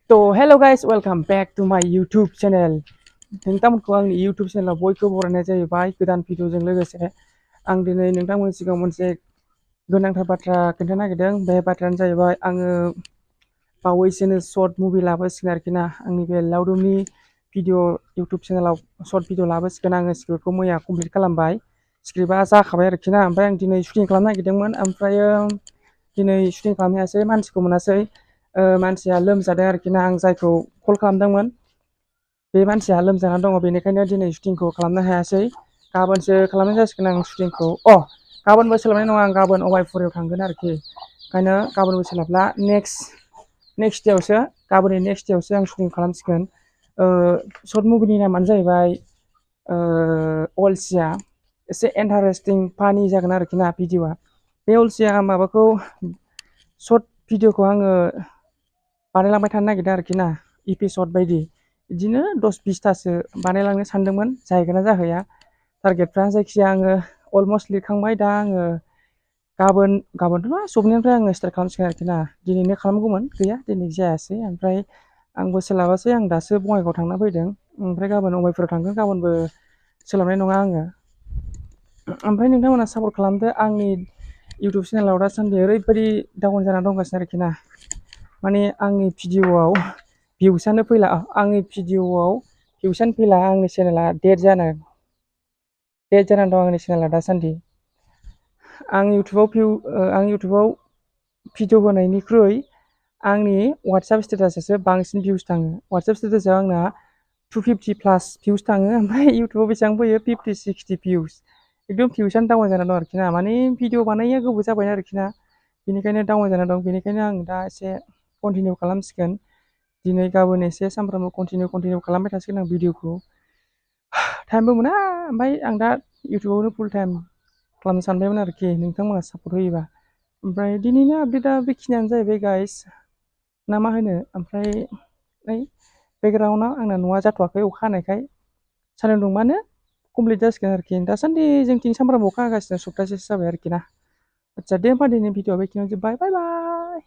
Hello guys, welcome back to my YouTube channel. नोंथांमोनखौ आंनि YouTube चेनेलाव बयखौबो बरायनाय जाहैबाय गोदान भिडिअजों लोगोसे आं दिनै नोंथांमोननि सिगाङाव मोनसे गोनांथार बाथ्रा खोन्थानो नागिरदों। बे बाथ्रायानो जाहैबाय आङो बावैसोनो शर्ट मुभि लाबोसिगोन आरोखि ना। आंनि बे लावदुमनि भिडिअ YouTube चेनेलाव शर्ट भिडिअ लाबोसिगोन। आङो स्क्रिप्टखौ मैया कमप्लिट खालामबाय। स्क्रिप्टआ जाखाबाय आरोखि ना। ओमफ्राय आं दिनै शुटिं खालामनो नागिरदोंमोन। ओमफ्रायो दिनै शुटिं खालामनो हायासै, मानसिखौ मोनासै। मानसिया लोमजादों आरोखि ना। आं जायखौ कल खालामदोंमोन बे मानसिया लोमजानानै दङ, बेनिखायनो दिनै शुटिंखौ खालामनो हायासै। गाबोनसो खालामनाय जासिगोन आं शुटिंखौ। गाबोनबो सोलाबनाय नङा, आं गाबोन अभायपुरायाव थांगोन आरोखि। ओंखायनो गाबोनबो सोलाबला। नेक्स्ट देयावसो, गाबोननि नेक्स्ट देयावसो आं शुटिं खालामसिगोन। शर्ट मुभिनि नामानो जाहैबाय अलसिया। एसे इन्टारेस्टिं फानि जागोन आरोखि ना भिडिअआ। बे अलसिया माबाखौ शर्ट भिडिअखौ आङो बानायलांबाय थानो नागिरदों आरोखि ना, एपिसड बायदि। बिदिनो 10-20थासो बानायलांनो सानदोंमोन, जाहैगोन ना जाहैया टारगेटफ्रा। जायखिजाया आङो अलमस्ट लिरखांबाय। दा आङो गाबोनथ' नङा, सबनिफ्राय आङो स्टार्ट खालामसिगोन आरोखि ना। दिनैनो खालामगौमोन, गैया दिनै जायासै। ओमफ्राय आंबो सोलाबासै, आं दासो बङाइगाव थांना फैदों। ओमफ्राय गाबोन अभायपुराव थांगोन, गाबोनबो सोलाबनाय नङा आङो। ओमफ्राय नोंथांमोना सापर्ट खालामदो। आंनि इउटुब चेनेलाव दासान्दि ओरैबायदि डाउन जानानै दंगासिनो आरोखि ना। माने आंनि भिडिअआव भिउसानो फैला। आंनि चेनेला डेड जानानै दं आंनि चेनेला दासान्दि। आं इउटुबाव भिडिअ होनायनिख्रुइ आंनि वाट्सएप स्टेटाससो बांसिन भिउस थाङो। वाट्सएप स्टेटासाव आंना 250+ भिउस थाङो। ओमफ्राय इउटुबाव बेसेबां फैयो 50-60 भिउस। एकदम भिउसानो डाउन जानानै दं आरोखि ना। माने भिडिअ बानायैया गोबाव जाबाय आरोखि ना, बेनिखायनो डाउन जानानै दं। बेनिखायनो आं दा एसे कन्टिनिउ खालामसिगोन। दिनै गाबोन एसे सानफ्रामबो कन्टिनिउ खालामबाय थासिगोन आं भिडिअखौ। टाइमबो मोना। ओमफ्राय आं दा इउटुबावनो फुल टाइम खालामनो सानबायमोन आरोखि, नोंथांमोना सापर्ट होयोबा। ओमफ्राय दिनैनि आपडेटआ बेखिनियानो जाहैबाय गाइस, ना मा होनो। ओमफ्राय बेकग्राउन्डआव आंना न'आ जाथ'वाखै, अखा हानायखाय। सान्दुं दुंबानो कमप्लिट जासिगोन आरोखि। दासान्दि जोंथिं सामफ्रामबो अखा हागासिनो, सप्तासेसो जाबाय आरोखि ना। आदसा दे होमबा दिनै भिडिअआ बेखिनियावनो जोब्बाय। बाय बाय।